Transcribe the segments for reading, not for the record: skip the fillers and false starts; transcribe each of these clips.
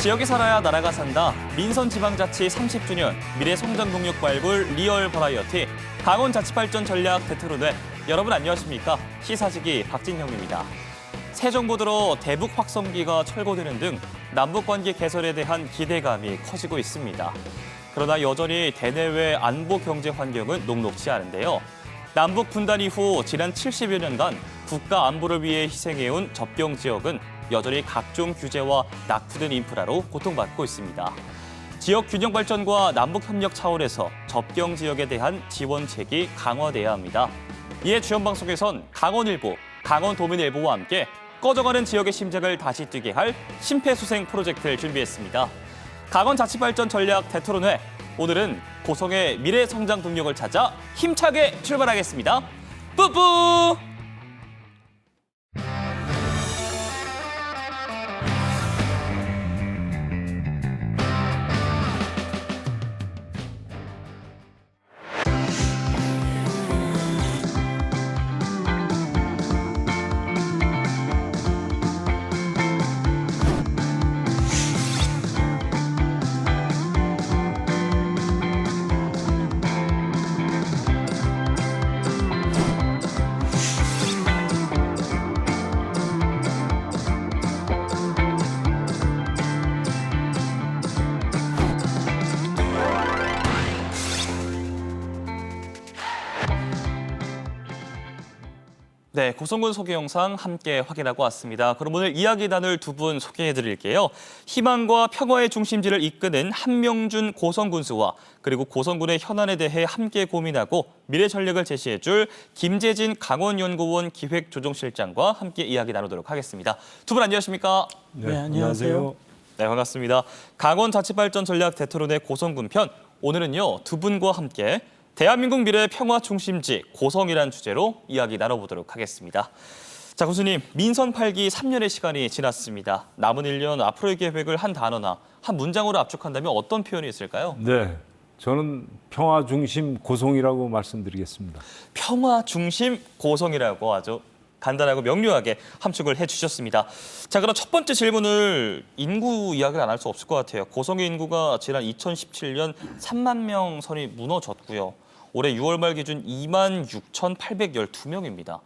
지역이 살아야 나라가 산다. 민선지방자치 30주년 미래성장동력 발굴 리얼 버라이어티 강원자치발전 전략 대토론회. 여러분 안녕하십니까? 시사지기 박진형입니다. 새 정부 들어 대북 확성기가 철거되는 등 남북관계 개선에 대한 기대감이 커지고 있습니다. 그러나 여전히 대내외 안보 경제 환경은 녹록지 않은데요. 남북 분단 이후 지난 70여 년간 국가 안보를 위해 희생해온 접경 지역은 여전히 각종 규제와 낙후된 인프라로 고통받고 있습니다. 지역 균형 발전과 남북 협력 차원에서 접경 지역에 대한 지원책이 강화돼야 합니다. 이에 주연 방송에선 강원일보, 강원도민일보와 함께 꺼져가는 지역의 심장을 다시 뛰게 할 심폐소생 프로젝트를 준비했습니다. 강원자치발전 전략 대토론회. 오늘은 고성의 미래 성장 동력을 찾아 힘차게 출발하겠습니다. 뿌뿌! 네, 고성군 소개 영상 함께 확인하고 왔습니다. 그럼 오늘 이야기 나눌 두 분 소개해드릴게요. 희망과 평화의 중심지를 이끄는 한명준 고성군수와 그리고 고성군의 현안에 대해 함께 고민하고 미래 전략을 제시해줄 김재진 강원연구원 기획조정실장과 함께 이야기 나누도록 하겠습니다. 두 분 안녕하십니까? 네, 안녕하세요. 네, 반갑습니다. 강원자치발전 전략 대토론회 고성군 편. 오늘은요, 두 분과 함께 대한민국 미래 평화 중심지 고성이란 주제로 이야기 나눠보도록 하겠습니다. 자, 교수님, 민선 8기 3년의 시간이 지났습니다. 남은 1년 앞으로의 계획을 한 단어나 한 문장으로 압축한다면 어떤 표현이 있을까요? 네, 저는 평화 중심 고성이라고 말씀드리겠습니다. 평화 중심 고성이라고 아주 간단하고 명료하게 함축을 해주셨습니다. 자, 그럼 첫 번째 질문을 인구 이야기를 안 할 수 없을 것 같아요. 고성의 인구가 지난 2017년 3만 명 선이 무너졌고요. 올해 6월 말 기준 26,812명입니다.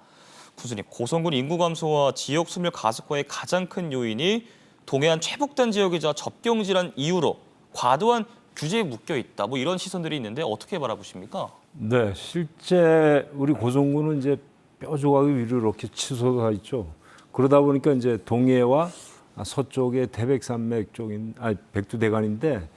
교수님, 고성군 인구 감소와 지역 소멸 가속화의 가장 큰 요인이 동해안 최북단 지역이자 접경 질환 이후로 과도한 규제에 묶여 있다. 뭐 이런 시선들이 있는데 어떻게 바라보십니까? 네, 실제 우리 고성군은 이제 뼈 조각이 위로 이렇게 치솟아 있죠. 그러다 보니까 이제 동해와 서쪽의 태백산맥 쪽인 백두대간인데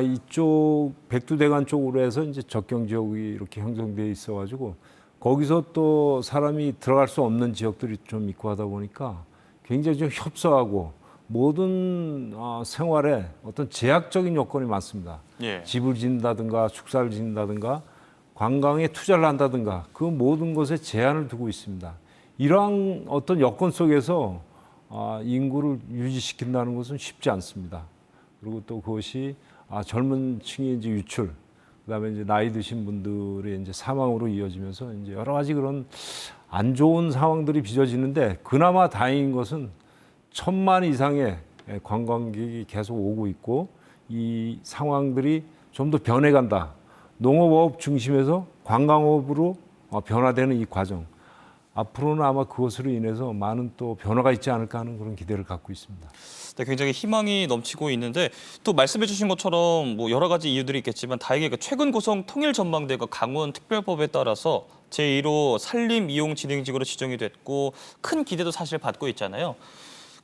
이쪽 백두대간 쪽으로 해서 이제 접경 지역이 이렇게 형성돼 있어가지고 거기서 또 사람이 들어갈 수 없는 지역들이 좀 있고 하다 보니까 굉장히 좀 협소하고 모든 생활에 어떤 제약적인 요건이 많습니다. 예. 집을 짓는다든가 축사를 짓는다든가 관광에 투자를 한다든가 그 모든 것에 제한을 두고 있습니다. 이러한 어떤 여건 속에서 인구를 유지시킨다는 것은 쉽지 않습니다. 그리고 또 그것이 젊은 층의 이제 유출, 그다음에 이제 나이 드신 분들의 이제 사망으로 이어지면서 이제 여러 가지 그런 안 좋은 상황들이 빚어지는데 그나마 다행인 것은 1,000만 이상의 관광객이 계속 오고 있고 이 상황들이 좀 더 변해간다. 농업업 중심에서 관광업으로 변화되는 이 과정. 앞으로는 아마 그것으로 인해서 많은 또 변화가 있지 않을까 하는 그런 기대를 갖고 있습니다. 네, 굉장히 희망이 넘치고 있는데 또 말씀해 주신 것처럼 뭐 여러 가지 이유들이 있겠지만 다행히 최근 고성 통일전망대가 강원특별법에 따라서 제1호 산림이용진흥지구로 지정이 됐고 큰 기대도 사실 받고 있잖아요.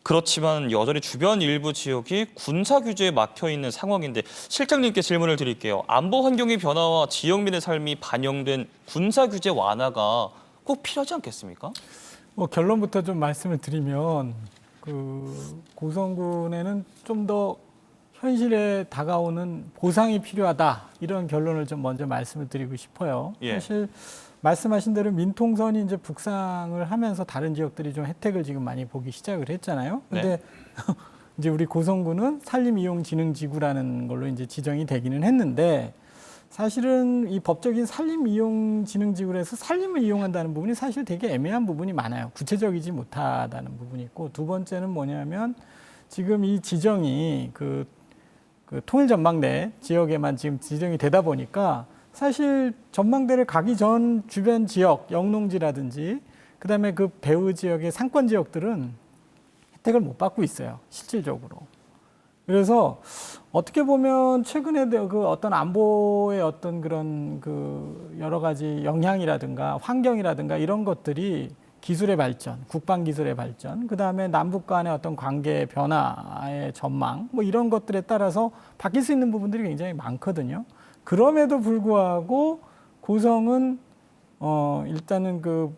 그렇지만 여전히 주변 일부 지역이 군사 규제에 막혀 있는 상황인데 실장님께 질문을 드릴게요. 안보 환경의 변화와 지역민의 삶이 반영된 군사 규제 완화가 꼭 필요하지 않겠습니까? 결론부터 좀 말씀을 드리면 고성군에는 좀 더 현실에 다가오는 보상이 필요하다 이런 결론을 좀 먼저 말씀을 드리고 싶어요. 예. 사실 말씀하신 대로 민통선이 이제 북상을 하면서 다른 지역들이 좀 혜택을 지금 많이 보기 시작을 했잖아요. 근데 네. 이제 우리 고성군은 산림이용진흥지구라는 걸로 이제 지정이 되기는 했는데 사실은 이 법적인 산림이용진흥지구에서 산림을 이용한다는 부분이 사실 되게 애매한 부분이 많아요. 구체적이지 못하다는 부분이 있고 두 번째는 뭐냐면 지금 이 지정이 그 통일전망대 지역에만 지금 지정이 되다 보니까 사실 전망대를 가기 전 주변 지역, 영농지라든지 그다음에 그 배후 지역의 상권 지역들은 혜택을 못 받고 있어요. 실질적으로. 그래서 어떻게 보면 최근에 그 어떤 안보의 어떤 그런 그 여러 가지 영향이라든가 환경이라든가 이런 것들이 기술의 발전, 국방 기술의 발전, 그 다음에 남북 간의 어떤 관계 변화의 전망, 뭐 이런 것들에 따라서 바뀔 수 있는 부분들이 굉장히 많거든요. 그럼에도 불구하고 고성은 일단은 그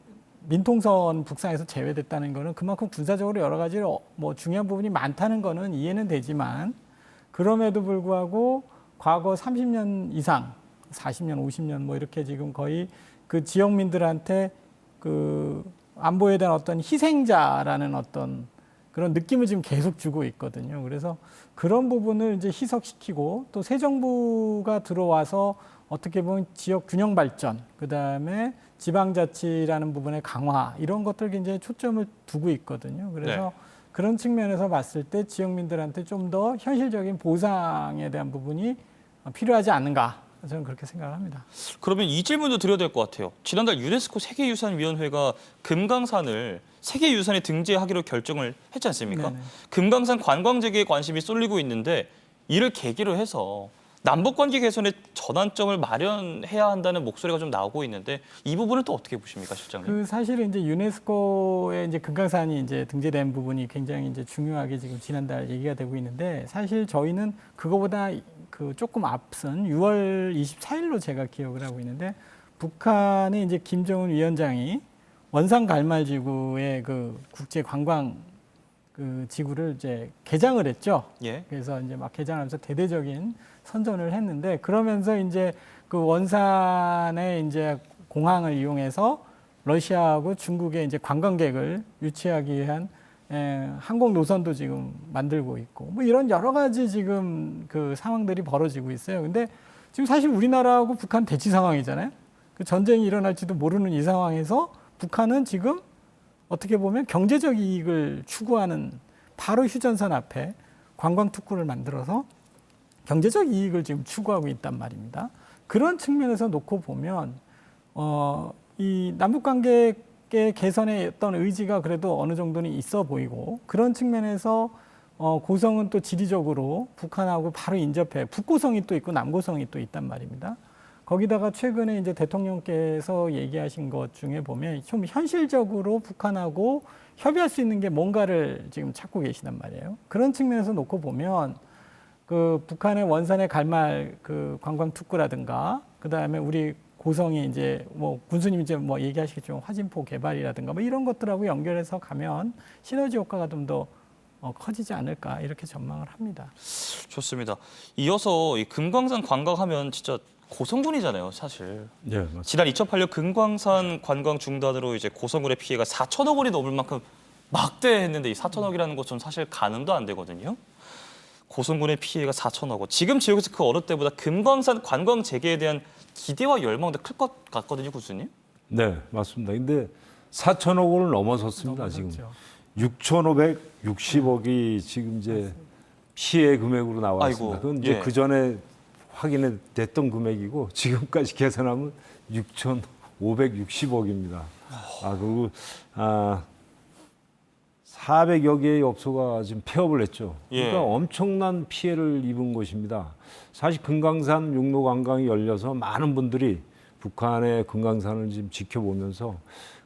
민통선 북상에서 제외됐다는 거는 그만큼 군사적으로 여러 가지 뭐 중요한 부분이 많다는 거는 이해는 되지만 그럼에도 불구하고 과거 30년 이상, 40년, 50년 뭐 이렇게 지금 거의 그 지역민들한테 그 안보에 대한 어떤 희생자라는 어떤 그런 느낌을 지금 계속 주고 있거든요. 그래서 그런 부분을 이제 희석시키고 또 새 정부가 들어와서 어떻게 보면 지역 균형 발전, 그 다음에 지방자치라는 부분의 강화 이런 것들 굉장히 초점을 두고 있거든요. 그래서 네. 그런 측면에서 봤을 때 지역민들한테 좀 더 현실적인 보상에 대한 부분이 필요하지 않는가 저는 그렇게 생각합니다. 그러면 이 질문도 드려야 될 것 같아요. 지난달 유네스코 세계유산위원회가 금강산을 세계유산에 등재하기로 결정을 했지 않습니까? 네네. 금강산 관광 재개에 관심이 쏠리고 있는데 이를 계기로 해서 남북관계 개선의 전환점을 마련해야 한다는 목소리가 좀 나오고 있는데 이 부분은 또 어떻게 보십니까, 실장님? 그 사실은 이제 유네스코에 이제 금강산이 이제 등재된 부분이 굉장히 이제 중요하게 지금 지난달 얘기가 되고 있는데 사실 저희는 그거보다 그 조금 앞선 6월 24일로 제가 기억을 하고 있는데 북한의 이제 김정은 위원장이 원산 갈말지구의 그 국제 관광 그 지구를 이제 개장을 했죠. 예. 그래서 이제 막 개장하면서 대대적인 선전을 했는데 그러면서 이제 그 원산의 이제 공항을 이용해서 러시아하고 중국의 이제 관광객을 유치하기 위한 항공 노선도 지금 만들고 있고 뭐 이런 여러 가지 지금 그 상황들이 벌어지고 있어요. 근데 지금 사실 우리나라하고 북한 대치 상황이잖아요. 그 전쟁이 일어날지도 모르는 이 상황에서 북한은 지금 어떻게 보면 경제적 이익을 추구하는 바로 휴전선 앞에 관광 특구를 만들어서 경제적 이익을 지금 추구하고 있단 말입니다. 그런 측면에서 놓고 보면 이 남북 관계 개선의 어떤 의지가 그래도 어느 정도는 있어 보이고 그런 측면에서 고성은 또 지리적으로 북한하고 바로 인접해 북고성이 또 있고 남고성이 또 있단 말입니다. 거기다가 최근에 이제 대통령께서 얘기하신 것 중에 보면 좀 현실적으로 북한하고 협의할 수 있는 게 뭔가를 지금 찾고 계시단 말이에요. 그런 측면에서 놓고 보면 그 북한의 원산의 갈말 그 관광 특구라든가 그 다음에 우리 고성이 이제 뭐 군수님 이제 뭐 얘기하시겠지만 화진포 개발이라든가 뭐 이런 것들하고 연결해서 가면 시너지 효과가 좀 더 커지지 않을까 이렇게 전망을 합니다. 좋습니다. 이어서 이 금강산 관광하면 진짜 고성군이잖아요, 사실. 네, 맞습니다. 지난 2008년 금강산 관광 중단으로 이제 고성군의 피해가 4천억 원이 넘을 만큼 막대했는데 이 4천억이라는 것은 사실 가늠도 안 되거든요. 고성군의 피해가 4천억 원. 지금 지역에서 그 어느 때보다 금강산 관광 재개에 대한 기대와 열망도 클 것 같거든요, 교수님. 네, 맞습니다. 근데 4천억 원을 넘어섰습니다. 지금 넘어섰죠. 6,560억이 지금 이제 피해 금액으로 나와 있습니다. 아이고, 그건 이제 예. 그 전에 확인이 됐던 금액이고 지금까지 계산하면 6,560억입니다. 그리고 400여 개의 업소가 지금 폐업을 했죠. 그러니까 예. 엄청난 피해를 입은 것입니다. 사실 금강산 육로 관광이 열려서 많은 분들이 북한의 금강산을 지금 지켜보면서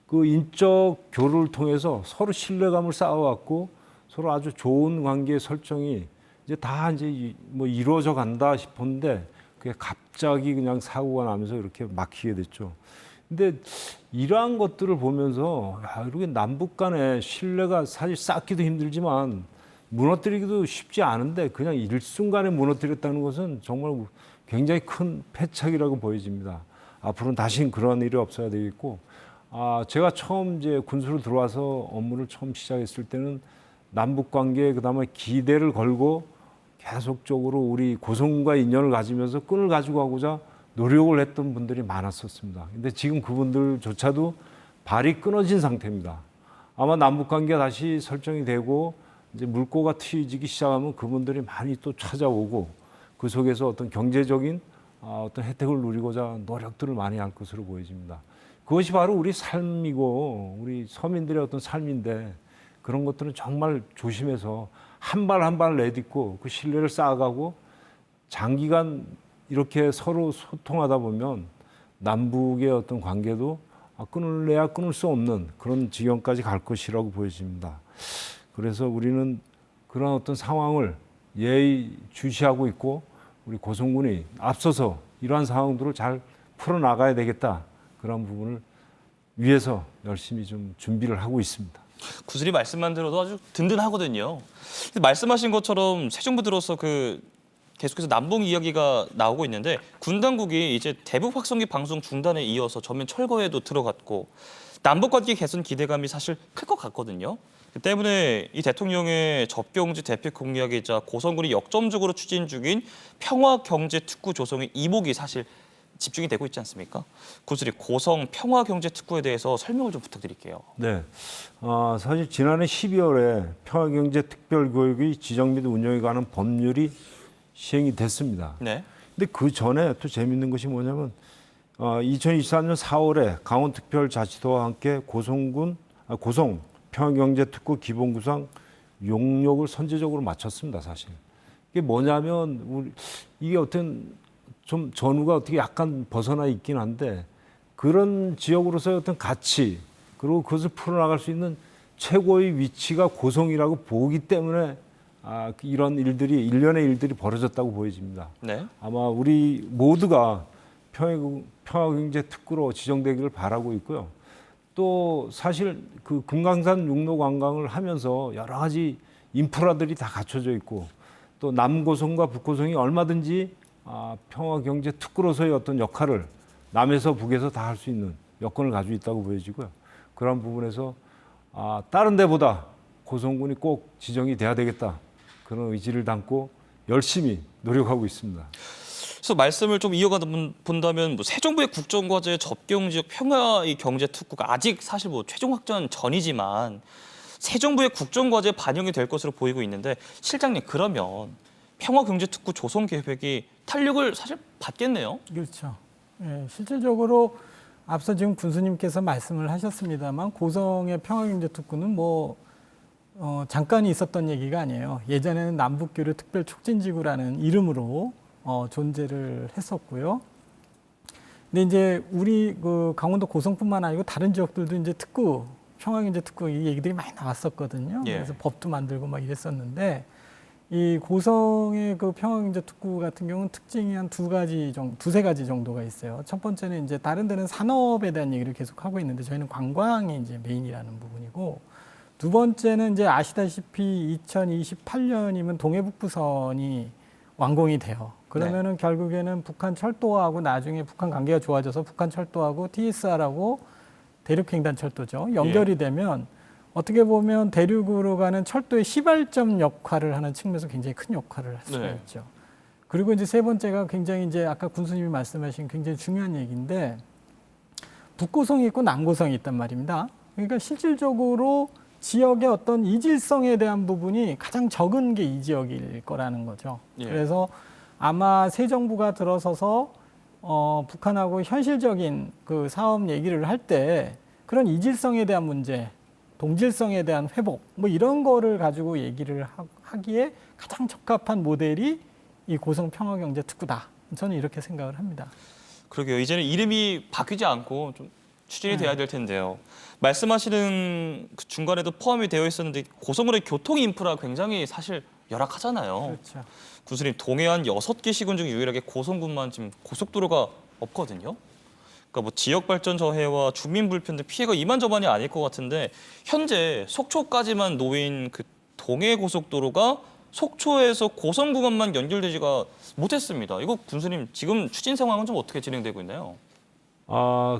그 인적 교류를 통해서 서로 신뢰감을 쌓아왔고 서로 아주 좋은 관계 설정이 이제 다 이제 뭐 이루어져 간다 싶었는데 그게 갑자기 그냥 사고가 나면서 이렇게 막히게 됐죠. 근데 이러한 것들을 보면서 이렇게 남북 간의 신뢰가 사실 쌓기도 힘들지만 무너뜨리기도 쉽지 않은데 그냥 일순간에 무너뜨렸다는 것은 정말 굉장히 큰 패착이라고 보여집니다. 앞으로는 다시는 그런 일이 없어야 되겠고, 제가 처음 이제 군수로 들어와서 업무를 처음 시작했을 때는 남북 관계에 그다음에 기대를 걸고 계속적으로 우리 고성군과 인연을 가지면서 끈을 가지고 가고자 노력을 했던 분들이 많았었습니다. 근데 지금 그분들조차도 발이 끊어진 상태입니다. 아마 남북 관계가 다시 설정이 되고 이제 물꼬가 트이기 시작하면 그분들이 많이 또 찾아오고 그 속에서 어떤 경제적인 어떤 혜택을 누리고자 노력들을 많이 할 것으로 보여집니다. 그것이 바로 우리 삶이고 우리 서민들의 어떤 삶인데 그런 것들은 정말 조심해서 한 발 한 발 내딛고 그 신뢰를 쌓아가고 장기간 이렇게 서로 소통하다 보면 남북의 어떤 관계도 끊을래야 끊을 수 없는 그런 지경까지 갈 것이라고 보여집니다. 그래서 우리는 그런 어떤 상황을 예의주시하고 있고 우리 고성군이 앞서서 이러한 상황들을 잘 풀어나가야 되겠다. 그런 부분을 위해서 열심히 좀 준비를 하고 있습니다. 구슬이 말씀만 들어도 아주 든든하거든요. 말씀하신 것처럼 새 정부 들어서 계속해서 남북 이야기가 나오고 있는데 군 당국이 이제 대북 확성기 방송 중단에 이어서 전면 철거에도 들어갔고 남북 관계 개선 기대감이 사실 클 것 같거든요. 그 때문에 이 대통령의 접경지 대표 공약이자 고성군이 역점적으로 추진 중인 평화경제특구 조성의 이목이 사실 집중이 되고 있지 않습니까? 구슬이 고성 평화경제특구에 대해서 설명을 좀 부탁드릴게요. 네, 사실 지난해 12월에 평화경제특별교육이 지정 및 운영에 관한 법률이 시행이 됐습니다. 네. 근데 그 전에 또 재밌는 것이 뭐냐면 2024년 4월에 강원특별자치도와 함께 고성 평화경제특구 기본구상 용역을 선제적으로 마쳤습니다. 사실 이게 뭐냐면 이게 어떤 좀 전후가 어떻게 약간 벗어나 있긴 한데 그런 지역으로서의 어떤 가치 그리고 그것을 풀어나갈 수 있는 최고의 위치가 고성이라고 보기 때문에 이런 일들이 일련의 일들이 벌어졌다고 보여집니다. 네. 아마 우리 모두가 평화경제특구로 지정되기를 바라고 있고요. 또 사실 그 금강산 육로 관광을 하면서 여러 가지 인프라들이 다 갖춰져 있고 또 남고성과 북고성이 얼마든지 평화경제특구로서의 어떤 역할을 남에서 북에서 다 할 수 있는 여건을 가지고 있다고 보여지고요. 그런 부분에서 다른 데보다 고성군이 꼭 지정이 돼야 되겠다. 그런 의지를 담고 열심히 노력하고 있습니다. 그래서 말씀을 좀 이어가다 본다면 새 정부의 국정과제 접경지역 평화의 경제특구가 아직 사실 최종 확정 전이지만 새 정부의 국정과제에 반영이 될 것으로 보이고 있는데 실장님 그러면 평화경제특구 조성 계획이 탄력을 사실 받겠네요. 그렇죠. 예, 실질적으로 앞서 지금 군수님께서 말씀을 하셨습니다만 고성의 평화경제특구는 잠깐 있었던 얘기가 아니에요. 예전에는 남북교류 특별촉진지구라는 이름으로 존재를 했었고요. 근데 이제 우리 강원도 고성뿐만 아니고 다른 지역들도 이제 평화경제특구 이 얘기들이 많이 나왔었거든요. 예. 그래서 법도 만들고 막 이랬었는데 이 고성의 그 평화경제특구 같은 경우는 특징이 한 두세 가지 정도가 있어요. 첫 번째는 이제 다른 데는 산업에 대한 얘기를 계속 하고 있는데 저희는 관광이 이제 메인이라는 부분이고 두 번째는 이제 아시다시피 2028년이면 동해북부선이 완공이 돼요. 그러면은 결국에는 북한 철도하고 나중에 북한 관계가 좋아져서 북한 철도하고 TSR하고 대륙횡단철도죠. 연결이 되면 어떻게 보면 대륙으로 가는 철도의 시발점 역할을 하는 측면에서 굉장히 큰 역할을 할 수가 있죠. 그리고 이제 세 번째가 굉장히 이제 아까 군수님이 말씀하신 굉장히 중요한 얘기인데 북고성이 있고 남고성이 있단 말입니다. 그러니까 실질적으로 지역의 어떤 이질성에 대한 부분이 가장 적은 게 이 지역일 거라는 거죠. 그래서 아마 새 정부가 들어서서 북한하고 현실적인 그 사업 얘기를 할 때 그런 이질성에 대한 문제, 동질성에 대한 회복 이런 거를 가지고 얘기를 하기에 가장 적합한 모델이 이 고성 평화경제특구다. 저는 이렇게 생각을 합니다. 그러게요. 이제는 이름이 바뀌지 않고 좀 추진이 돼야 될 텐데요. 말씀하시는 그 중간에도 포함이 되어 있었는데 고성군의 교통 인프라가 굉장히 사실 열악하잖아요. 그렇죠. 군수님 동해안 6개 시군 중 유일하게 고성군만 지금 고속도로가 없거든요. 그러니까 지역 발전 저해와 주민 불편 등 피해가 이만저만이 아닐 것 같은데 현재 속초까지만 놓인 그 동해 고속도로가 속초에서 고성 구간만 연결되지가 못했습니다. 이거 군수님 지금 추진 상황은 좀 어떻게 진행되고 있나요?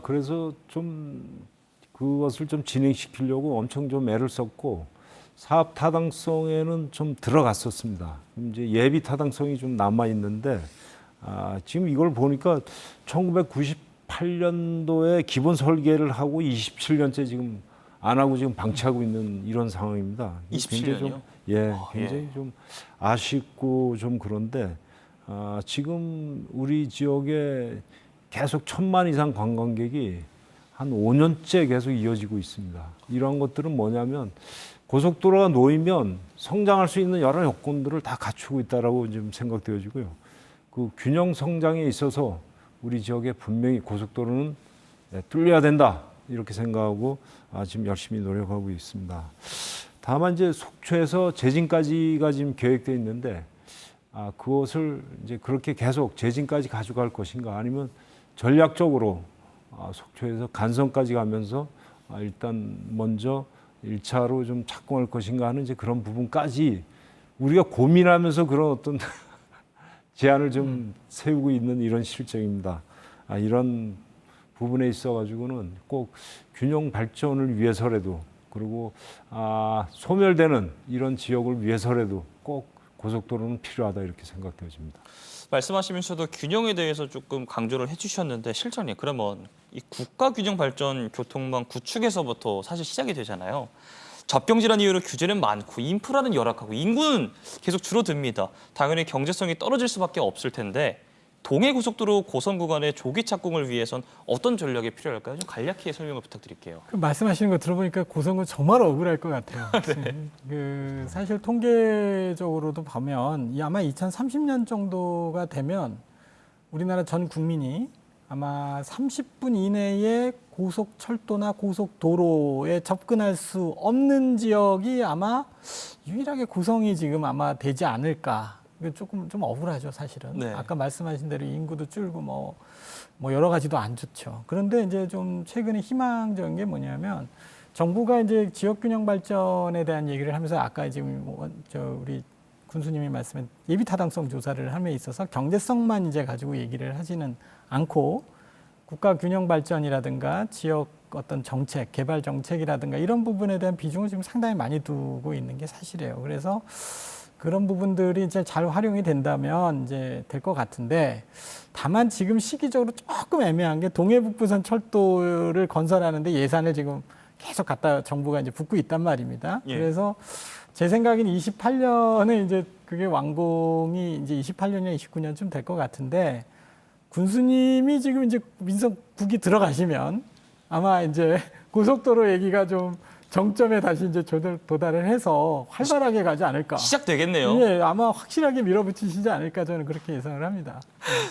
그래서 좀 그것을 좀 진행시키려고 엄청 좀 애를 썼고 사업 타당성에는 좀 들어갔었습니다. 이제 예비 타당성이 좀 남아 있는데 지금 이걸 보니까 1998년도에 기본 설계를 하고 27년째 지금 안 하고 지금 방치하고 있는 이런 상황입니다. 27년이요? 굉장히 좀 아쉽고 좀 그런데 지금 우리 지역에 계속 1,000만 이상 관광객이 한 5년째 계속 이어지고 있습니다. 이러한 것들은 뭐냐면 고속도로가 놓이면 성장할 수 있는 여러 여건들을 다 갖추고 있다라고 좀 생각되어지고요. 그 균형 성장에 있어서 우리 지역에 분명히 고속도로는 뚫려야 된다 이렇게 생각하고 지금 열심히 노력하고 있습니다. 다만 이제 속초에서 제진까지가 지금 계획되어 있는데 그것을 이제 그렇게 계속 제진까지 가져갈 것인가 아니면 전략적으로 속초에서 간선까지 가면서 일단 먼저 1차로 좀 착공할 것인가 하는 이제 그런 부분까지 우리가 고민하면서 그런 어떤 제안을 좀 세우고 있는 이런 실정입니다. 이런 부분에 있어가지고는 꼭 균형 발전을 위해서라도 그리고 소멸되는 이런 지역을 위해서라도 꼭 고속도로는 필요하다 이렇게 생각되어집니다. 말씀하시면서도 균형에 대해서 조금 강조를 해주셨는데 실장님 그러면 이 국가균형발전 교통망 구축에서부터 사실 시작이 되잖아요. 접경질환 이유로 규제는 많고 인프라는 열악하고 인구는 계속 줄어듭니다. 당연히 경제성이 떨어질 수밖에 없을 텐데 동해고속도로 고성 구간의 조기 착공을 위해선 어떤 전략이 필요할까요? 좀 간략히 설명을 부탁드릴게요. 그 말씀하시는 거 들어보니까 고성은 정말 억울할 것 같아요. 사실 통계적으로도 보면 아마 2030년 정도가 되면 우리나라 전 국민이 아마 30분 이내에 고속철도나 고속도로에 접근할 수 없는 지역이 아마 유일하게 고성이 지금 아마 되지 않을까. 조금 좀 억울하죠, 사실은. 네. 아까 말씀하신 대로 인구도 줄고 뭐 여러 가지도 안 좋죠. 그런데 이제 좀 최근에 희망적인 게 뭐냐면 정부가 이제 지역균형 발전에 대한 얘기를 하면서 아까 지금 우리 군수님이 말씀한 예비 타당성 조사를 함에 있어서 경제성만 이제 가지고 얘기를 하지는 않고 국가 균형 발전이라든가 지역 어떤 정책, 개발 정책이라든가 이런 부분에 대한 비중을 지금 상당히 많이 두고 있는 게 사실이에요. 그래서 그런 부분들이 이제 잘 활용이 된다면 이제 될 것 같은데 다만 지금 시기적으로 조금 애매한 게 동해북부선 철도를 건설하는데 예산을 지금 계속 갖다 정부가 이제 붓고 있단 말입니다. 예. 그래서 제 생각에는 28년에 이제 그게 완공이 이제 28년이나 29년쯤 될 것 같은데 군수님이 지금 이제 민석국이 들어가시면 아마 이제 고속도로 얘기가 좀 정점에 다시 이제 도달을 해서 활발하게 가지 않을까. 시작되겠네요. 예, 아마 확실하게 밀어붙이시지 않을까 저는 그렇게 예상을 합니다.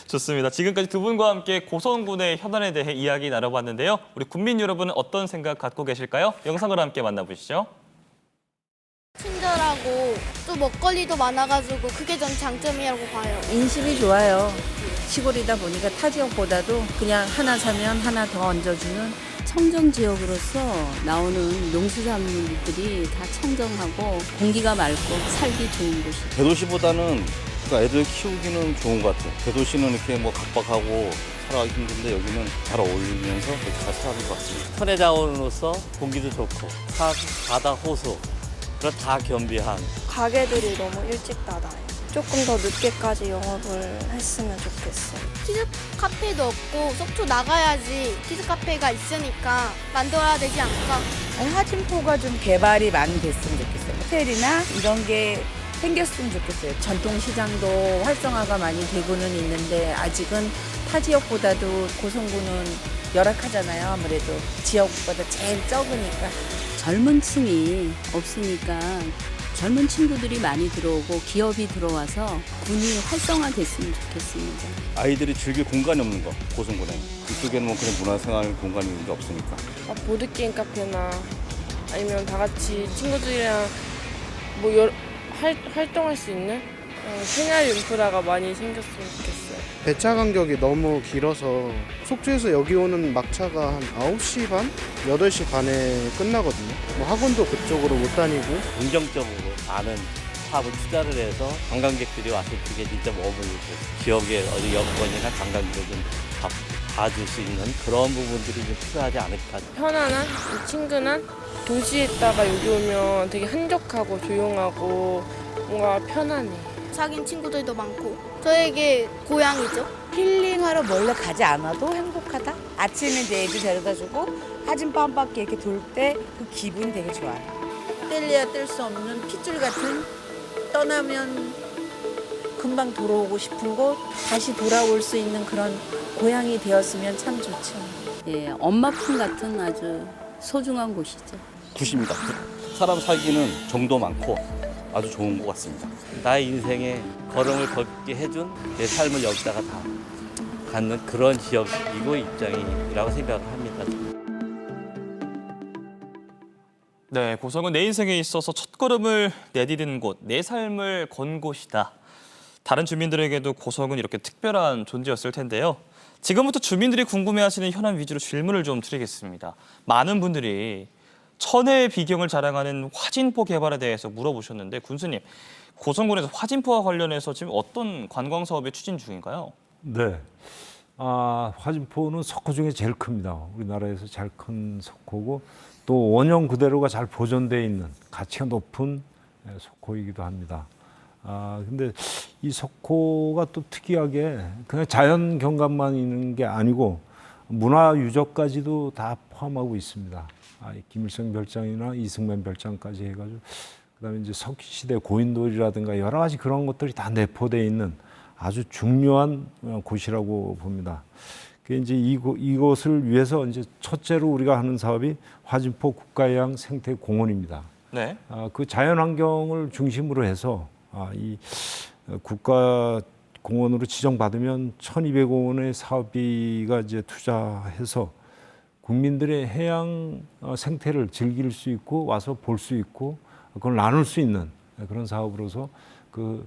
좋습니다. 지금까지 두 분과 함께 고성군의 현안에 대해 이야기 나눠봤는데요. 우리 국민 여러분은 어떤 생각 갖고 계실까요? 영상으로 함께 만나보시죠. 친절하고 또 먹거리도 많아가지고 그게 전 장점이라고 봐요. 인심이 좋아요. 시골이다 보니까 타 지역보다도 그냥 하나 사면 하나 더 얹어주는 청정 지역으로서 나오는 농수산물들이 다 청정하고 공기가 맑고 살기 좋은 곳이. 대도시보다는 그러니까 애들 키우기는 좋은 것 같아요. 대도시는 이렇게 뭐 각박하고 살아가기 힘든데 여기는 잘 어울리면서 이렇게 잘 살아가는 것 같습니다. 천혜 자원으로서 공기도 좋고 산, 바다, 호수 그걸 다 겸비한 가게들이 너무 일찍 닫아요. 조금 더 늦게까지 영업을 했으면 좋겠어요. 키즈 카페도 없고 속초 나가야지 키즈 카페가 있으니까 만들어야 되지 않을까? 하진포가 좀 개발이 많이 됐으면 좋겠어요. 호텔이나 이런 게 생겼으면 좋겠어요. 전통시장도 활성화가 많이 되고는 있는데 아직은 타 지역보다도 고성군은 열악하잖아요. 아무래도 지역보다 제일 적으니까. 젊은 층이 없으니까 젊은 친구들이 많이 들어오고 기업이 들어와서 군이 활성화됐으면 좋겠습니다. 아이들이 즐길 공간이 없는 거, 고성군에. 이쪽에는 뭐 그런 문화생활 공간이 있는 게 없으니까. 보드게임 카페나 아니면 다 같이 친구들이랑 뭐 활동할 수 있는 생활 인프라가 많이 생겼으면 좋겠어요. 배차 간격이 너무 길어서 속초에서 여기 오는 막차가 한 9시 반? 8시 반에 끝나거든요. 뭐 학원도 그쪽으로 못 다니고. 긍정적으로 많은 사업을 투자를 해서 관광객들이 왔을 때 진짜 머물고 지역의 어디 여건이나 관광객을 좀 봐줄 수 있는 그런 부분들이 좀 필요하지 않을까. 편안한, 친근한 도시에 있다가 여기 오면 되게 한적하고 조용하고 뭔가 편안해. 사귄 친구들도 많고 저에게 고향이죠. 힐링하러 멀리 가지 않아도 행복하다. 아침에 이제 애들 데려다주고 하진포 한 바퀴 이렇게 돌 때 그 기분이 되게 좋아요. 뗄래야 뗄 수 없는 핏줄 같은 떠나면 금방 돌아오고 싶은 곳, 다시 돌아올 수 있는 그런 고향이 되었으면 참 좋죠. 예, 엄마 품 같은 아주 소중한 곳이죠. 굿입니다. 사람 살기는 정도 많고 아주 좋은 것 같습니다. 나의 인생에 걸음을 걷게 해준 내 삶을 여기다가 다 갖는 그런 지역이고 입장이라고 생각합니다. 네, 고성은 내 인생에 있어서 첫걸음을 내디딘 곳, 내 삶을 건 곳이다. 다른 주민들에게도 고성은 이렇게 특별한 존재였을 텐데요. 지금부터 주민들이 궁금해하시는 현안 위주로 질문을 좀 드리겠습니다. 많은 분들이 천혜의 비경을 자랑하는 화진포 개발에 대해서 물어보셨는데 군수님, 고성군에서 화진포와 관련해서 지금 어떤 관광 사업이 추진 중인가요? 네. 화진포는 석호 중에 제일 큽니다. 우리나라에서 제일 큰 석호고 또 원형 그대로가 잘 보존되어 있는 가치가 높은 석호이기도 합니다. 근데 이 석호가 또 특이하게 그냥 자연 경관만 있는 게 아니고 문화 유적까지도 다 포함하고 있습니다. 김일성 별장이나 이승만 별장까지 해가지고 그다음에 이제 석시대 고인돌이라든가 여러 가지 그런 것들이 다 내포되어 있는 아주 중요한 곳이라고 봅니다. 그 이제 이곳을 위해서 이제 첫째로 우리가 하는 사업이 화진포 국가해양 생태공원입니다. 네. 그 자연 환경을 중심으로 해서 이 국가 공원으로 지정받으면 1,200억 원의 사업비가 이제 투자해서 국민들의 해양 생태를 즐길 수 있고 와서 볼 수 있고 그걸 나눌 수 있는 그런 사업으로서 그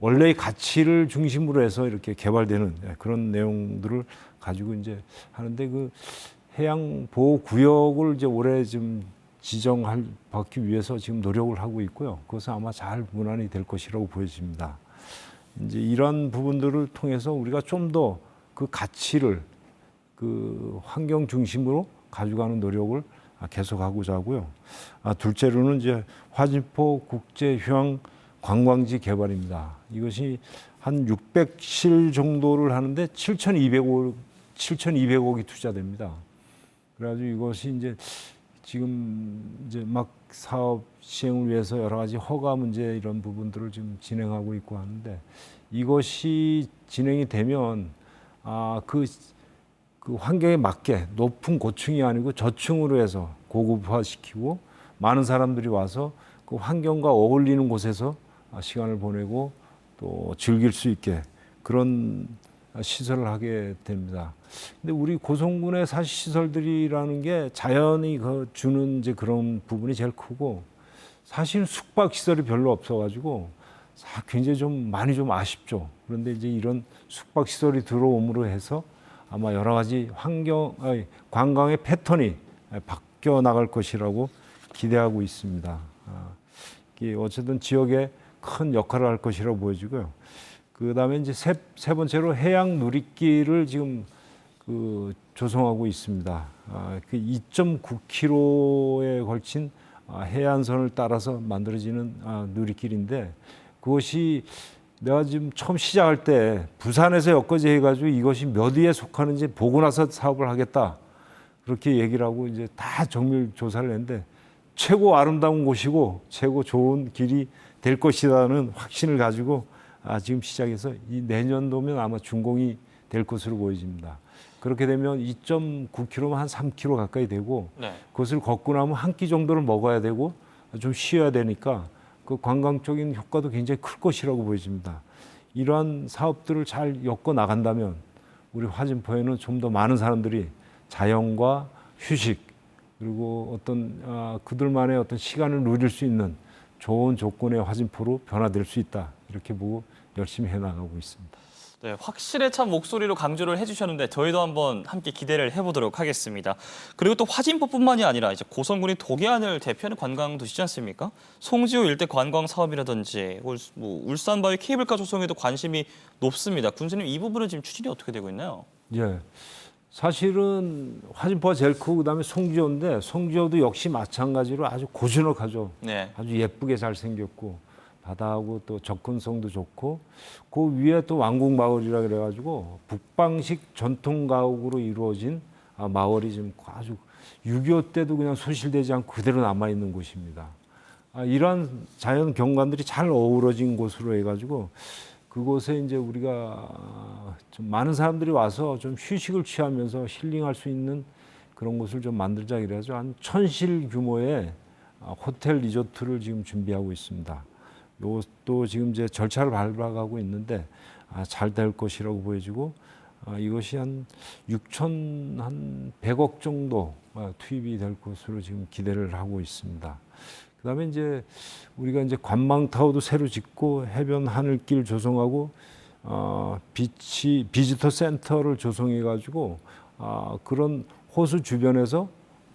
원래의 가치를 중심으로 해서 이렇게 개발되는 그런 내용들을 가지고 이제 하는데 그 해양 보호 구역을 이제 올해 좀 지정받기 위해서 지금 노력을 하고 있고요. 그것은 아마 잘 문안이 될 것이라고 보여집니다. 이제 이런 부분들을 통해서 우리가 좀 더 그 가치를 그 환경 중심으로 가져가는 노력을 계속하고자 하고요. 둘째로는 이제 화진포 국제휴양 관광지 개발입니다. 이것이 한 600실 정도를 하는데 7,200억이 투자됩니다. 그래가지고 이것이 이제 지금 이제 막 사업 시행을 위해서 여러 가지 허가 문제 이런 부분들을 지금 진행하고 있고 하는데 이것이 진행이 되면 그 환경에 맞게 높은 고층이 아니고 저층으로 해서 고급화시키고 많은 사람들이 와서 그 환경과 어울리는 곳에서 시간을 보내고 또 즐길 수 있게 그런 시설을 하게 됩니다. 근데 우리 고성군의 사실 시설들이라는 게 자연이 주는 이제 그런 부분이 제일 크고 사실 숙박 시설이 별로 없어가지고 굉장히 좀 많이 좀 아쉽죠. 그런데 이제 이런 숙박 시설이 들어옴으로 해서 아마 여러 가지 관광의 패턴이 바뀌어 나갈 것이라고 기대하고 있습니다. 어쨌든 지역에 큰 역할을 할 것이라고 보여지고요. 그다음에 이제 세 번째로 해양 누리길을 지금 조성하고 있습니다. 그 2.9km에 걸친 해안선을 따라서 만들어지는 누리길인데 그것이 내가 지금 처음 시작할 때 부산에서 엮어져 해가지고 이것이 몇 위에 속하는지 보고 나서 사업을 하겠다 그렇게 얘기를 하고 이제 다 정밀 조사를 했는데 최고 아름다운 곳이고 최고 좋은 길이 될 것이라는 확신을 가지고 지금 시작해서 이 내년도면 아마 준공이 될 것으로 보여집니다. 그렇게 되면 2.9km면 한 3km 가까이 되고 네. 그것을 걷고 나면 한 끼 정도를 먹어야 되고 좀 쉬어야 되니까 그 관광적인 효과도 굉장히 클 것이라고 보여집니다. 이러한 사업들을 잘 엮어 나간다면 우리 화진포에는 좀 더 많은 사람들이 자연과 휴식 그리고 어떤 그들만의 어떤 시간을 누릴 수 있는 좋은 조건의 화진포로 변화될 수 있다. 이렇게 보고 열심히 해나가고 있습니다. 네, 확실에 참 목소리로 강조를 해주셨는데 저희도 한번 함께 기대를 해보도록 하겠습니다. 그리고 또 화진포뿐만이 아니라 이제 고성군이 동해안을 대표하는 관광 도시지 않습니까? 송지호 일대 관광 사업이라든지 울산 바위 케이블카 조성에도 관심이 높습니다. 군수님 이 부분은 지금 추진이 어떻게 되고 있나요? 예, 사실은 화진포가 제일 크고 그다음에 송지호인데 송지호도 역시 마찬가지로 아주 고즈넉하죠. 네. 아주 예쁘게 잘 생겼고. 바다하고 또 접근성도 좋고 그 위에 또 왕국마을이라 그래가지고 북방식 전통 가옥으로 이루어진 마을이 지금 아주 6.25 때도 그냥 소실되지 않고 그대로 남아있는 곳입니다. 이러한 자연 경관들이 잘 어우러진 곳으로 해가지고 그곳에 이제 우리가 좀 많은 사람들이 와서 좀 휴식을 취하면서 힐링할 수 있는 그런 곳을 좀 만들자 이래가지고 한 1000실 규모의 호텔 리조트를 지금 준비하고 있습니다. 이것도 지금 이제 절차를 밟아가고 있는데 잘 될 것이라고 보여지고 이것이 한 6,100억 정도 투입이 될 것으로 지금 기대를 하고 있습니다. 그다음에 이제 우리가 이제 관망 타워도 새로 짓고 해변 하늘길 조성하고 비지터 센터를 조성해 가지고 그런 호수 주변에서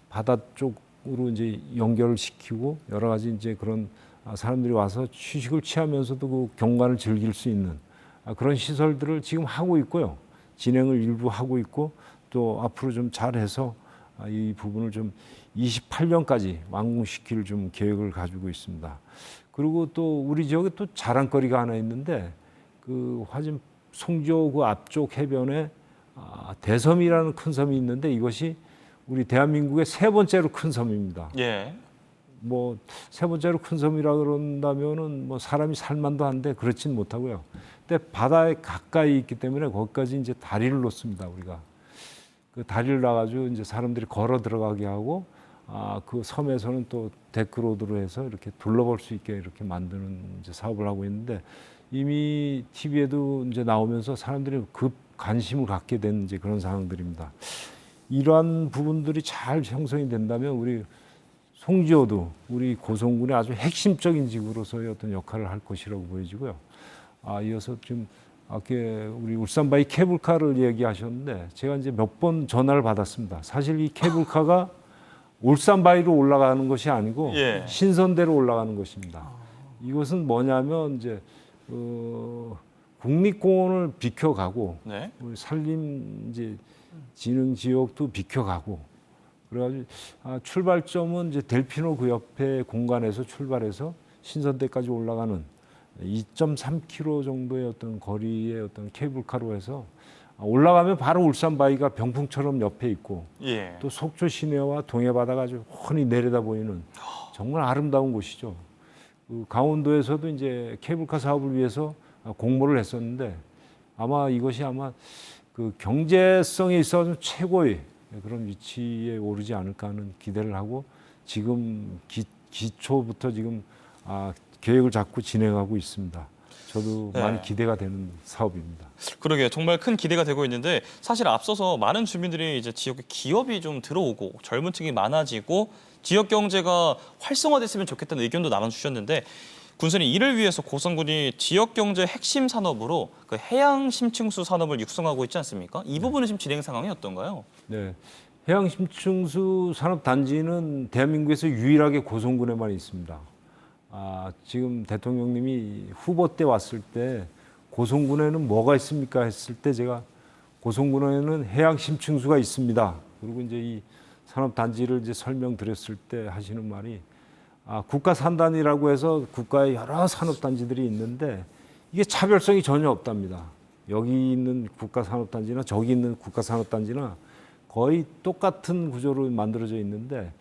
바다 쪽으로 이제 연결을 시키고 여러 가지 이제 그런 사람들이 와서 휴식을 취하면서도 그 경관을 즐길 수 있는 그런 시설들을 지금 하고 있고요. 진행을 일부 하고 있고 또 앞으로 좀 잘해서 이 부분을 좀 28년까지 완공시킬 좀 계획을 가지고 있습니다. 그리고 또 우리 지역에 또 자랑거리가 하나 있는데 그 화진 송지호 그 앞쪽 해변에 대섬이라는 큰 섬이 있는데 이것이 우리 대한민국의 세 번째로 큰 섬입니다. 예. 뭐 세 번째로 큰 섬이라 그런다면은 뭐 사람이 살만도 한데 그렇진 못하고요. 근데 바다에 가까이 있기 때문에 거기까지 이제 다리를 놓습니다. 우리가 그 다리를 놔가지고 이제 사람들이 걸어 들어가게 하고 그 섬에서는 또 데크로드로 해서 이렇게 둘러볼 수 있게 이렇게 만드는 이제 사업을 하고 있는데 이미 TV에도 이제 나오면서 사람들이 급 관심을 갖게 된 이제 그런 상황들입니다. 이러한 부분들이 잘 형성이 된다면 우리 송지호도 우리 고성군의 아주 핵심적인 지구로서의 어떤 역할을 할 것이라고 보여지고요. 이어서 지금 아까 우리 울산바이 케이블카를 얘기하셨는데 제가 이제 몇 번 전화를 받았습니다. 사실 이 케이블카가 울산바이로 올라가는 것이 아니고 예. 신선대로 올라가는 것입니다. 이것은 뭐냐면 이제 국립공원을 비켜가고 네. 우리 산림 이제 진흥 지역도 비켜가고 그래가지고 출발점은 이제 델피노 그 옆에 공간에서 출발해서 신선대까지 올라가는 2.3km 정도의 어떤 거리의 어떤 케이블카로 해서 올라가면 바로 울산바위가 병풍처럼 옆에 있고 예. 또 속초 시내와 동해바다가 아주 훤히 내려다 보이는 정말 아름다운 곳이죠. 그 강원도에서도 이제 케이블카 사업을 위해서 공모를 했었는데 아마 이것이 아마 그 경제성에 있어서 최고의 그런 위치에 오르지 않을까 하는 기대를 하고 지금 기초부터 지금 계획을 잡고 진행하고 있습니다. 저도 네. 많이 기대가 되는 사업입니다. 그러게 정말 큰 기대가 되고 있는데 사실 앞서서 많은 주민들이 이제 지역에 기업이 좀 들어오고 젊은 층이 많아지고 지역 경제가 활성화됐으면 좋겠다는 의견도 나눠주셨는데 군수님 이를 위해서 고성군이 지역 경제 핵심 산업으로 그 해양 심층수 산업을 육성하고 있지 않습니까? 이 부분은 지금 진행 상황이 어떤가요? 네, 해양 심층수 산업 단지는 대한민국에서 유일하게 고성군에만 있습니다. 지금 대통령님이 후보 때 왔을 때 고성군에는 뭐가 있습니까 했을 때 제가 고성군에는 해양 심층수가 있습니다. 그리고 이제 이 산업 단지를 이제 설명드렸을 때 하시는 말이 국가 산단이라고 해서 국가의 여러 산업 단지들이 있는데 이게 차별성이 전혀 없답니다. 여기 있는 국가 산업 단지나 저기 있는 국가 산업 단지나 거의 똑같은 구조로 만들어져 있는데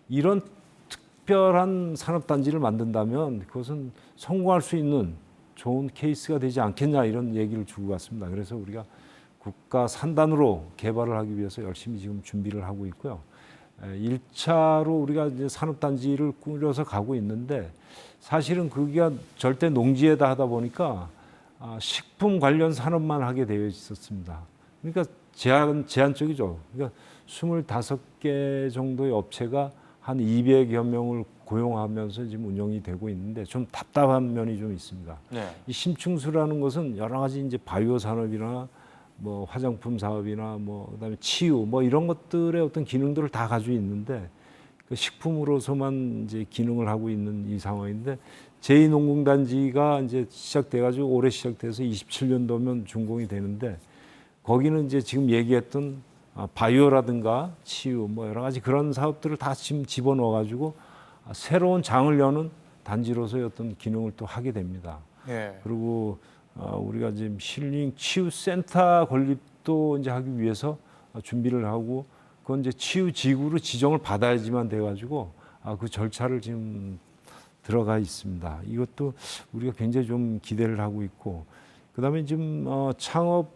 이런 특별한 산업 단지를 만든다면 그것은 성공할 수 있는 좋은 케이스가 되지 않겠냐 이런 얘기를 주고 갔습니다. 그래서 우리가 국가 산단으로 개발을 하기 위해서 열심히 지금 준비를 하고 있고요. 1차로 우리가 이제 산업단지를 꾸려서 가고 있는데 사실은 그게 절대 농지에다 하다 보니까 식품 관련 산업만 하게 되어 있었습니다. 그러니까 제한적이죠. 그러니까 25개 정도의 업체가 한 200여 명을 고용하면서 지금 운영이 되고 있는데 좀 답답한 면이 좀 있습니다. 네. 이 심층수라는 것은 여러 가지 이제 바이오 산업이나 뭐 화장품 사업이나 뭐 그다음에 치유 뭐 이런 것들의 어떤 기능들을 다 가지고 있는데 그 식품으로서만 이제 기능을 하고 있는 이 상황인데 제2농공단지가 이제 시작돼가지고 올해 시작돼서 27년도면 준공이 되는데 거기는 이제 지금 얘기했던 바이오라든가 치유 뭐 여러 가지 그런 사업들을 다 지금 집어넣어가지고 새로운 장을 여는 단지로서의 어떤 기능을 또 하게 됩니다. 예. 그리고 우리가 지금 힐링 치유 센터 건립도 이제 하기 위해서 준비를 하고 그건 이제 치유 지구로 지정을 받아야지만 돼가지고 그 절차를 지금 들어가 있습니다. 이것도 우리가 굉장히 좀 기대를 하고 있고, 그다음에 지금 창업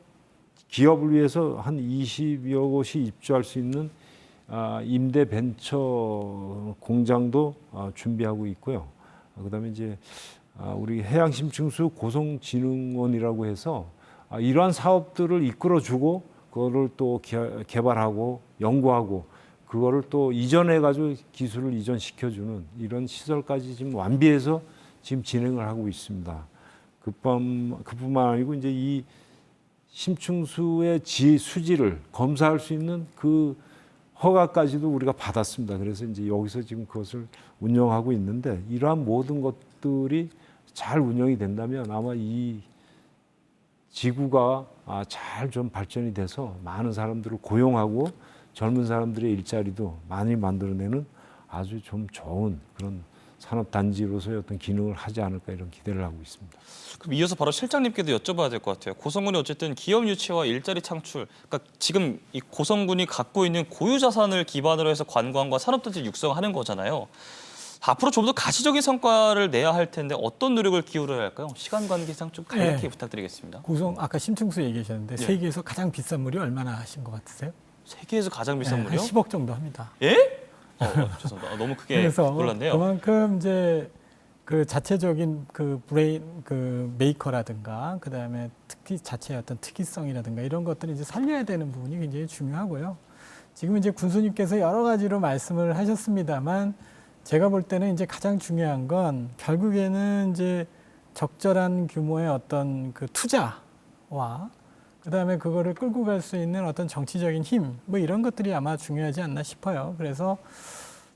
기업을 위해서 한 20여 곳이 입주할 수 있는 임대 벤처 공장도 준비하고 있고요. 그다음에 이제 우리 해양심층수 고성진흥원이라고 해서 이러한 사업들을 이끌어주고 그거를 또 개발하고 연구하고 그거를 또 이전해가지고 기술을 이전시켜주는 이런 시설까지 지금 완비해서 지금 진행을 하고 있습니다. 그뿐만 아니고 이제 이 심층수의 수지를 검사할 수 있는 그 허가까지도 우리가 받았습니다. 그래서 이제 여기서 지금 그것을 운영하고 있는데, 이러한 모든 것들이 잘 운영이 된다면 아마 이 지구가 잘 좀 발전이 돼서 많은 사람들을 고용하고 젊은 사람들의 일자리도 많이 만들어내는 아주 좀 좋은 그런 산업단지로서의 어떤 기능을 하지 않을까, 이런 기대를 하고 있습니다. 그럼 이어서 바로 실장님께도 여쭤봐야 될 것 같아요. 고성군이 어쨌든 기업 유치와 일자리 창출, 그러니까 지금 이 고성군이 갖고 있는 고유 자산을 기반으로 해서 관광과 산업단지 육성하는 거잖아요. 앞으로 좀 더 가시적인 성과를 내야 할 텐데 어떤 노력을 기울여야 할까요? 시간 관계상 좀 간략히 부탁드리겠습니다. 고성 아까 심층수 얘기하셨는데 세계에서 가장 비싼 물이 얼마나 하신 것 같으세요? 세계에서 가장 비싼 물이요? 한 10억 정도 합니다. 예? 죄송합니다. 너무 크게 그래서 놀랐네요. 그만큼 이제 그 자체적인 그 메이커라든가 그다음에 자체의 어떤 특이성이라든가 이런 것들을 이제 살려야 되는 부분이 굉장히 중요하고요. 지금 이제 군수님께서 여러 가지로 말씀을 하셨습니다만 제가 볼 때는 이제 가장 중요한 건 결국에는 이제 적절한 규모의 어떤 그 투자와 그다음에 그거를 끌고 갈 수 있는 어떤 정치적인 힘, 뭐 이런 것들이 아마 중요하지 않나 싶어요. 그래서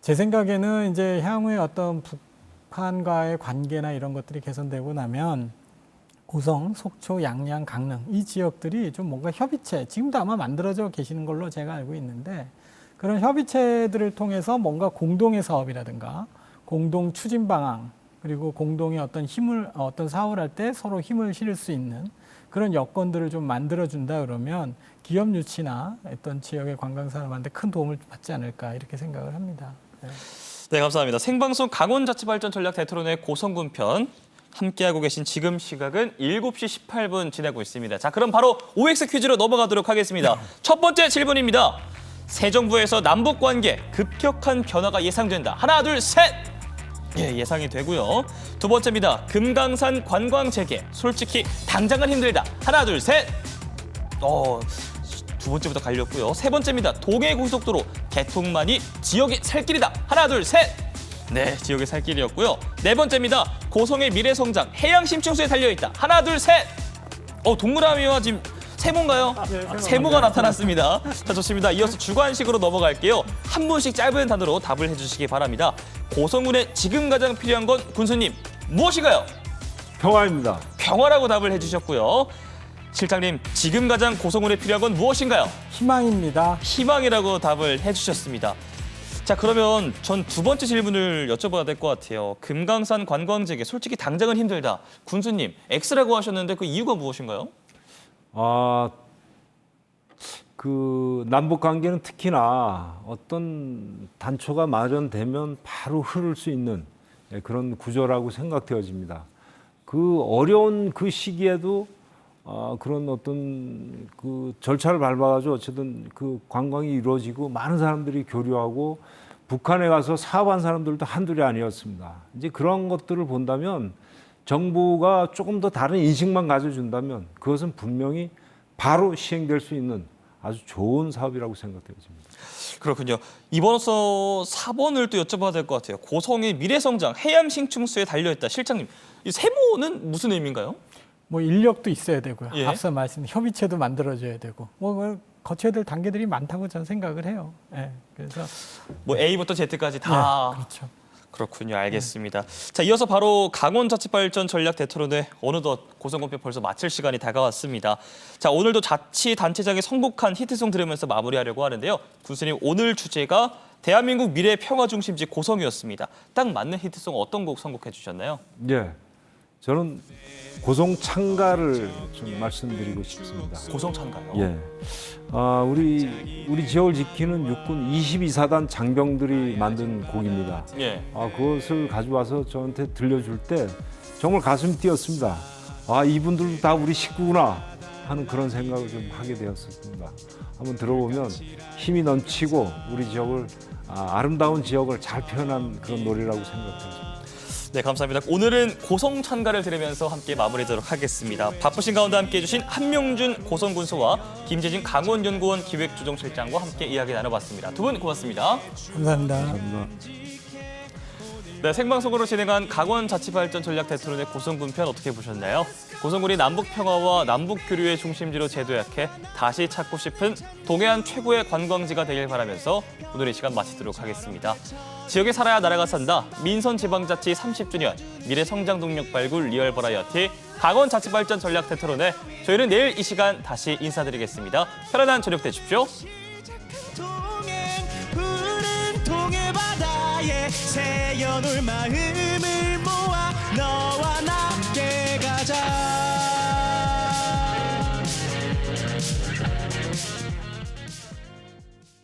제 생각에는 이제 향후에 어떤 북한과의 관계나 이런 것들이 개선되고 나면 고성, 속초, 양양, 강릉 이 지역들이 좀 뭔가 협의체, 지금도 아마 만들어져 계시는 걸로 제가 알고 있는데 그런 협의체들을 통해서 뭔가 공동의 사업이라든가 공동 추진 방향 그리고 공동의 어떤 사업을 할 때 서로 힘을 실을 수 있는 그런 여건들을 좀 만들어준다 그러면 기업 유치나 어떤 지역의 관광 산업한테 큰 도움을 받지 않을까 이렇게 생각을 합니다. 네, 감사합니다. 생방송 강원자치발전 전략 대토론회 고성군 편 함께하고 계신 지금 시각은 7시 18분 지나고 있습니다. 자, 그럼 바로 OX 퀴즈로 넘어가도록 하겠습니다. 첫 번째 질문입니다. 새 정부에서 남북 관계 급격한 변화가 예상된다. 하나, 둘, 셋! 예, 예상이 되고요. 두 번째입니다. 금강산 관광 재개. 솔직히 당장은 힘들다. 하나, 둘, 셋! 두 번째부터 갈렸고요. 세 번째입니다. 동해고속도로 개통만이 지역의 살길이다. 하나, 둘, 셋! 네, 지역의 살길이었고요. 네 번째입니다. 고성의 미래 성장, 해양 심층수에 달려있다. 하나, 둘, 셋! 동그라미와 지금 세모인가요? 세모가 나타났습니다. 자, 좋습니다. 이어서 주관식으로 넘어갈게요. 한 분씩 짧은 단어로 답을 해주시기 바랍니다. 고성군에 지금 가장 필요한 건 군수님 무엇인가요? 평화입니다. 평화라고 답을 해주셨고요. 실장님, 지금 가장 고성군에 필요한 건 무엇인가요? 희망입니다. 희망이라고 답을 해주셨습니다. 자, 그러면 전 두 번째 질문을 여쭤봐야 될 것 같아요. 금강산 관광재개, 솔직히 당장은 힘들다. 군수님, X라고 하셨는데 그 이유가 무엇인가요? 그 남북 관계는 특히나 어떤 단초가 마련되면 바로 흐를 수 있는 그런 구조라고 생각되어집니다. 그 어려운 그 시기에도 그런 어떤 그 절차를 밟아가지고 어쨌든 그 관광이 이루어지고 많은 사람들이 교류하고 북한에 가서 사업한 사람들도 한둘이 아니었습니다. 이제 그런 것들을 본다면 정부가 조금 더 다른 인식만 가져준다면 그것은 분명히 바로 시행될 수 있는 아주 좋은 사업이라고 생각되어집니다. 그렇군요. 이번서 4번을 또 여쭤봐야 될 것 같아요. 고성의 미래성장, 해양 심층수에 달려있다. 실장님, 이 세모는 무슨 의미인가요? 뭐 인력도 있어야 되고요. 예. 앞서 말씀 협의체도 만들어져야 되고 뭐 거쳐야 될 단계들이 많다고 저는 생각을 해요. 예. 그래서 뭐 A부터 Z까지 다. 네, 그렇죠. 그렇군요. 알겠습니다. 자, 이어서 바로 강원자치발전 전략 대토론회 어느덧 고성군표 벌써 마칠 시간이 다가왔습니다. 자, 오늘도 자치단체장의 선곡한 히트송 들으면서 마무리하려고 하는데요. 군수님, 오늘 주제가 대한민국 미래 평화 중심지 고성이었습니다. 딱 맞는 히트송 어떤 곡 선곡해 주셨나요? 예. 저는 고성창가를 좀 말씀드리고 싶습니다. 고성창가요? 예. 우리 지역을 지키는 육군 22사단 장병들이 만든 곡입니다. 예. 그것을 가져와서 저한테 들려줄 때 정말 가슴이 뛰었습니다. 이분들도 다 우리 식구구나 하는 그런 생각을 좀 하게 되었습니다. 한번 들어보면 힘이 넘치고 우리 지역을 아름다운 지역을 잘 표현한 그런 노래라고 생각합니다. 네, 감사합니다. 오늘은 고성찬가를 들으면서 함께 마무리하도록 하겠습니다. 바쁘신 가운데 함께해 주신 한명준 고성군수와 김재진 강원연구원 기획조정실장과 함께 이야기 나눠봤습니다. 두 분 고맙습니다. 감사합니다. 감사합니다. 네, 생방송으로 진행한 강원자치발전 전략 대토론의 고성군 편 어떻게 보셨나요? 고성군이 남북 평화와 남북 교류의 중심지로 재도약해 다시 찾고 싶은 동해안 최고의 관광지가 되길 바라면서 오늘 이 시간 마치도록 하겠습니다. 지역에 살아야 나라가 산다. 민선지방자치 30주년 미래 성장 동력 발굴 리얼 버라이어티 강원자치발전 전략 대토론회 저희는 내일 이 시간 다시 인사드리겠습니다. 편안한 저녁 되십시오. 동해바다에 새겨놓을 마음을 모아 너와 나 함께 가자.